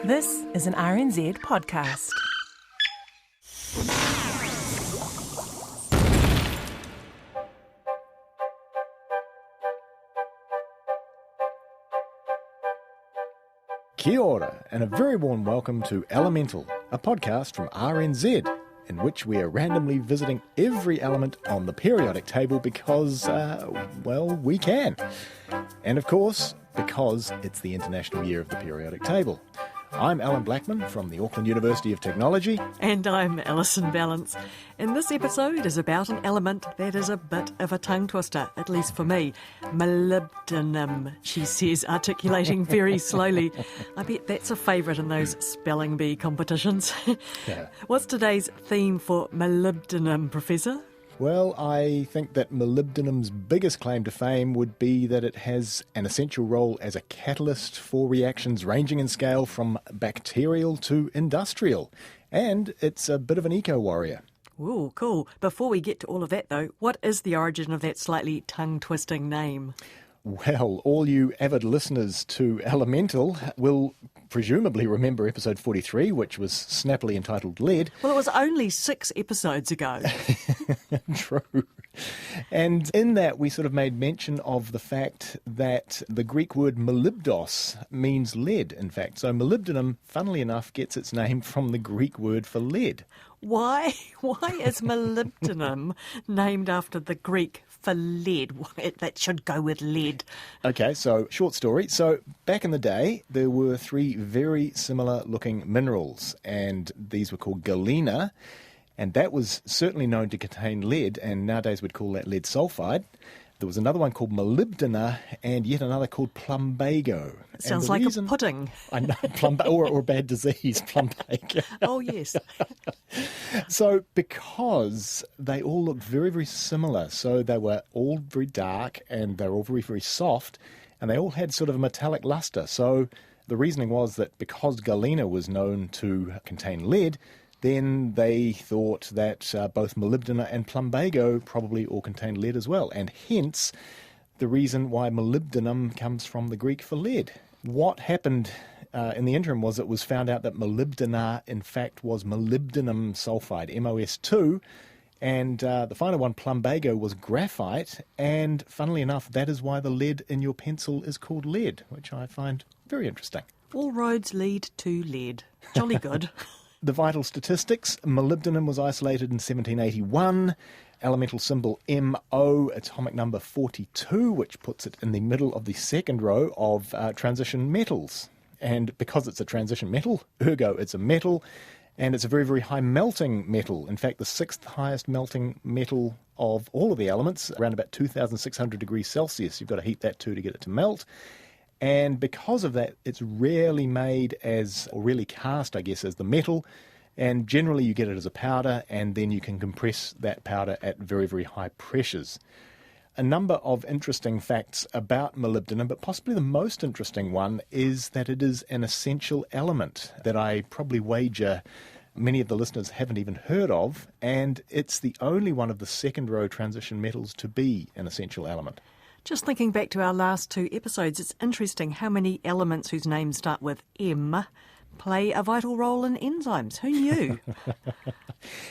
This is an RNZ podcast. Kia ora, and a very warm welcome to Elemental, a podcast from RNZ, in which we are randomly visiting every element on the periodic table because, we can. And of course, because it's the International Year of the Periodic Table. I'm Allan Blackman from the Auckland University of Technology. And I'm Alison Balance. And this episode is about an element that is a bit of a tongue twister, at least for me. Molybdenum, she says, articulating very slowly. I bet that's a favourite in those spelling bee competitions. Yeah. What's today's theme for molybdenum, Professor? Well, I think that molybdenum's biggest claim to fame would be that it has an essential role as a catalyst for reactions ranging in scale from bacterial to industrial. And it's a bit of an eco-warrior. Ooh, cool. Before we get to all of that, though, what is the origin of that slightly tongue-twisting name? Well, all you avid listeners to Elemental will presumably remember episode 43, which was snappily entitled Lead. Well, it was only 6 episodes ago. True. And in that, we sort of made mention of the fact that the Greek word molybdos means lead, in fact. So molybdenum, funnily enough, gets its name from the Greek word for lead. Why is molybdenum named after the Greek for lead? That should go with lead. Okay, so short story. So back in the day, there were 3 very similar looking minerals, and these were called galena, and that was certainly known to contain lead, and nowadays we'd call that lead sulfide. There was another one called molybdena, and yet another called plumbago. It sounds like a pudding. I know, or bad disease, plumbago. Oh, yes. So because they all looked very, very similar, so they were all very dark and they were all very, very soft, and they all had sort of a metallic luster. So the reasoning was that because galena was known to contain lead, then they thought that both molybdena and plumbago probably all contained lead as well, and hence the reason why molybdenum comes from the Greek for lead. What happened in the interim was it was found out that molybdena, in fact, was molybdenum sulfide, MOS2, and the final one, plumbago, was graphite, and funnily enough, that is why the lead in your pencil is called lead, which I find very interesting. All roads lead to lead. Jolly good. The vital statistics: molybdenum was isolated in 1781, elemental symbol MO, atomic number 42, which puts it in the middle of the second row of transition metals. And because it's a transition metal, ergo it's a metal, and it's a very, very high melting metal. In fact, the 6th highest melting metal of all of the elements, around about 2,600 degrees Celsius. You've got to heat that to get it to melt. And because of that, it's rarely made as, or rarely cast, I guess, as the metal. And generally you get it as a powder, and then you can compress that powder at very, very high pressures. A number of interesting facts about molybdenum, but possibly the most interesting one is that it is an essential element that I probably wager many of the listeners haven't even heard of, and it's the only one of the second row transition metals to be an essential element. Just thinking back to our last 2 episodes, it's interesting how many elements whose names start with M play a vital role in enzymes. Who knew?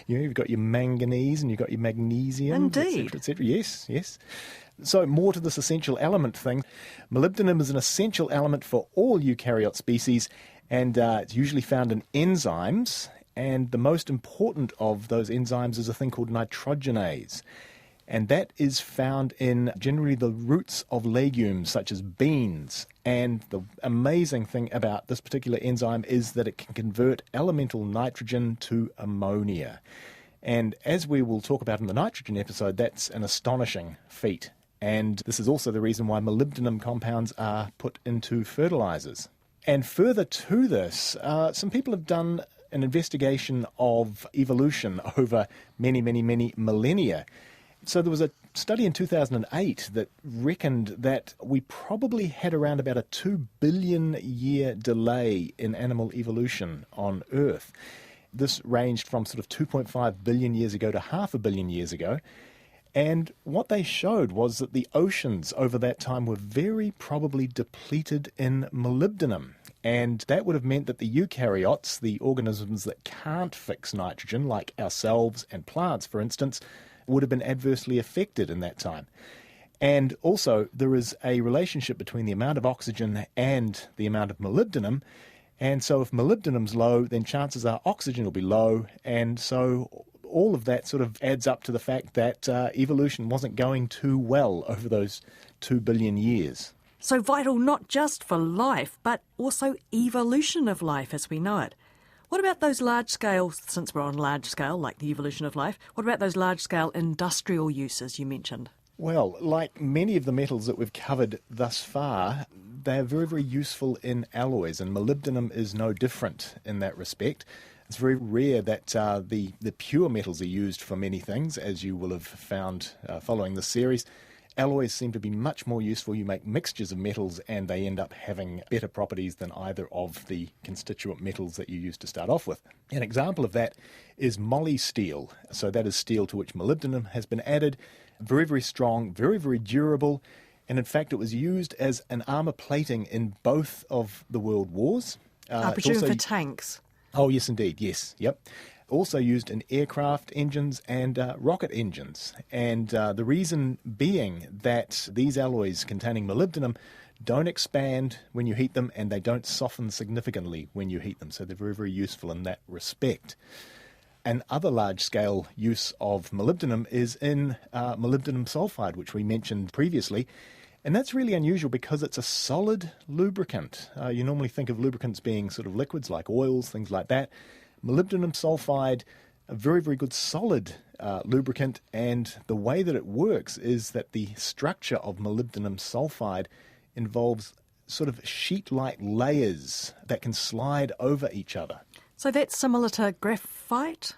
You've got your manganese and you've got your magnesium. Indeed. Et cetera. Yes. So more to this essential element thing. Molybdenum is an essential element for all eukaryote species, and it's usually found in enzymes, and the most important of those enzymes is a thing called nitrogenase. And that is found in generally the roots of legumes such as beans. And the amazing thing about this particular enzyme is that it can convert elemental nitrogen to ammonia. And as we will talk about in the nitrogen episode, that's an astonishing feat. And this is also the reason why molybdenum compounds are put into fertilizers. And further to this, some people have done an investigation of evolution over many, many, many millennia. So there was a study in 2008 that reckoned that we probably had around about a 2 billion year delay in animal evolution on Earth. This ranged from sort of 2.5 billion years ago to 500 million years ago. And what they showed was that the oceans over that time were very probably depleted in molybdenum. And that would have meant that the eukaryotes, the organisms that can't fix nitrogen, like ourselves and plants, for instance, would have been adversely affected in that time. And also, there is a relationship between the amount of oxygen and the amount of molybdenum. And so if molybdenum's low, then chances are oxygen will be low. And so all of that sort of adds up to the fact that evolution wasn't going too well over those 2 billion years. So vital not just for life, but also evolution of life as we know it. What about those large-scale, since we're on large scale, like the evolution of life, what about those large-scale industrial uses you mentioned? Well, like many of the metals that we've covered thus far, they're very, very useful in alloys, and molybdenum is no different in that respect. It's very rare that the pure metals are used for many things, as you will have found following this series. Alloys seem to be much more useful. You make mixtures of metals and they end up having better properties than either of the constituent metals that you used to start off with. An example of that is moly steel. So that is steel to which molybdenum has been added. Very, very strong, very, very durable. And in fact, it was used as an armour plating in both of the world wars. I presume for tanks. Oh, yes, indeed. Yes. Yep. Also used in aircraft engines and rocket engines. And the reason being that these alloys containing molybdenum don't expand when you heat them and they don't soften significantly when you heat them. So they're very, very useful in that respect. Another large-scale use of molybdenum is in molybdenum sulfide, which we mentioned previously. And that's really unusual because it's a solid lubricant. You normally think of lubricants being sort of liquids like oils, things like that. Molybdenum sulfide, a very, very good solid lubricant, and the way that it works is that the structure of molybdenum sulfide involves sort of sheet-like layers that can slide over each other. So that's similar to graphite?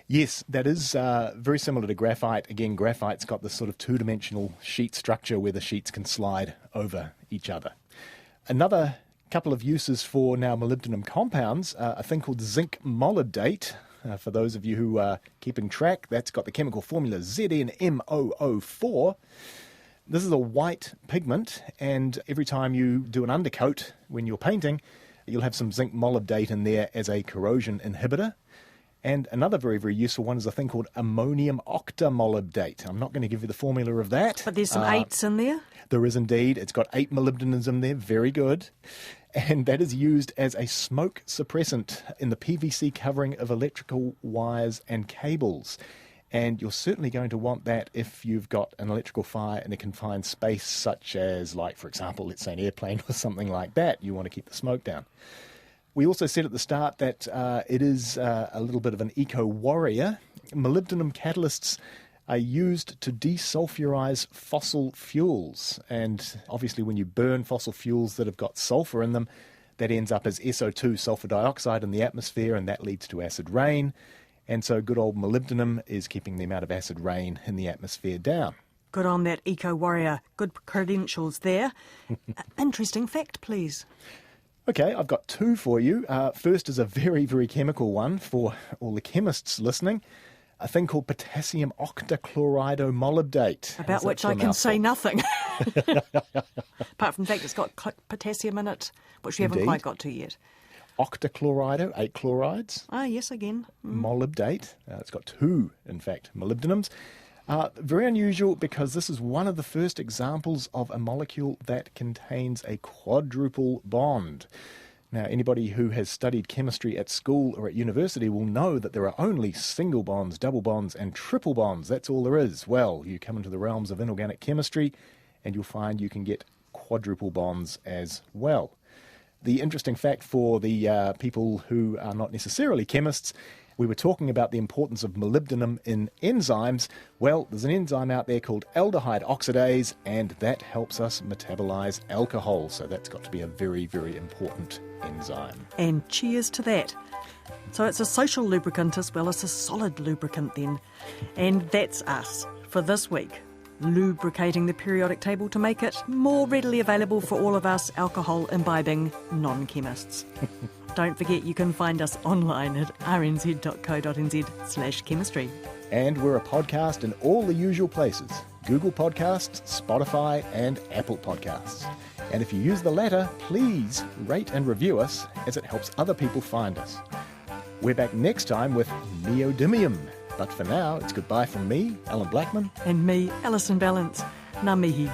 Yes, that is very similar to graphite. Again, graphite's got this sort of two-dimensional sheet structure where the sheets can slide over each other. Another couple of uses for now molybdenum compounds, a thing called zinc molybdate. For those of you who are keeping track, that's got the chemical formula ZnMOO4. This is a white pigment, and every time you do an undercoat when you're painting, you'll have some zinc molybdate in there as a corrosion inhibitor. And another very, very useful one is a thing called ammonium octamolybdate. I'm not going to give you the formula of that. But there's some 8s in there? There is indeed. It's got 8 molybdenums in there. Very good. And that is used as a smoke suppressant in the PVC covering of electrical wires and cables. And you're certainly going to want that if you've got an electrical fire in a confined space, such as, like, for example, let's say an airplane or something like that. You want to keep the smoke down. We also said at the start that it is a little bit of an eco-warrior. Molybdenum catalysts are used to desulfurize fossil fuels. And obviously when you burn fossil fuels that have got sulfur in them, that ends up as SO2, sulfur dioxide, in the atmosphere, and that leads to acid rain. And so good old molybdenum is keeping the amount of acid rain in the atmosphere down. Good on that eco-warrior. Good credentials there. Interesting fact, please. Okay, I've got 2 for you. First is a very, very chemical one for all the chemists listening. A thing called potassium octachloridomolybdate. About which I can say nothing. Apart from the fact it's got potassium in it, which we haven't quite got to yet. Octachlorido, 8 chlorides. Ah, yes, again. Molybdate. It's got 2, in fact, molybdenums. Very unusual because this is one of the first examples of a molecule that contains a quadruple bond. Now, anybody who has studied chemistry at school or at university will know that there are only single bonds, double bonds, and triple bonds. That's all there is. Well, you come into the realms of inorganic chemistry and you'll find you can get quadruple bonds as well. The interesting fact for the people who are not necessarily chemists, we were talking about the importance of molybdenum in enzymes. Well, there's an enzyme out there called aldehyde oxidase, and that helps us metabolize alcohol. So that's got to be a very, very important enzyme. And cheers to that. So it's a social lubricant as well as a solid lubricant then. And that's us for this week, lubricating the periodic table to make it more readily available for all of us alcohol-imbibing non-chemists. Don't forget you can find us online at rnz.co.nz/chemistry. And we're a podcast in all the usual places: Google Podcasts, Spotify and Apple Podcasts. And if you use the latter, please rate and review us, as it helps other people find us. We're back next time with neodymium. But for now, it's goodbye from me, Allan Blackman. And me, Alison Balance. Ngā mihi.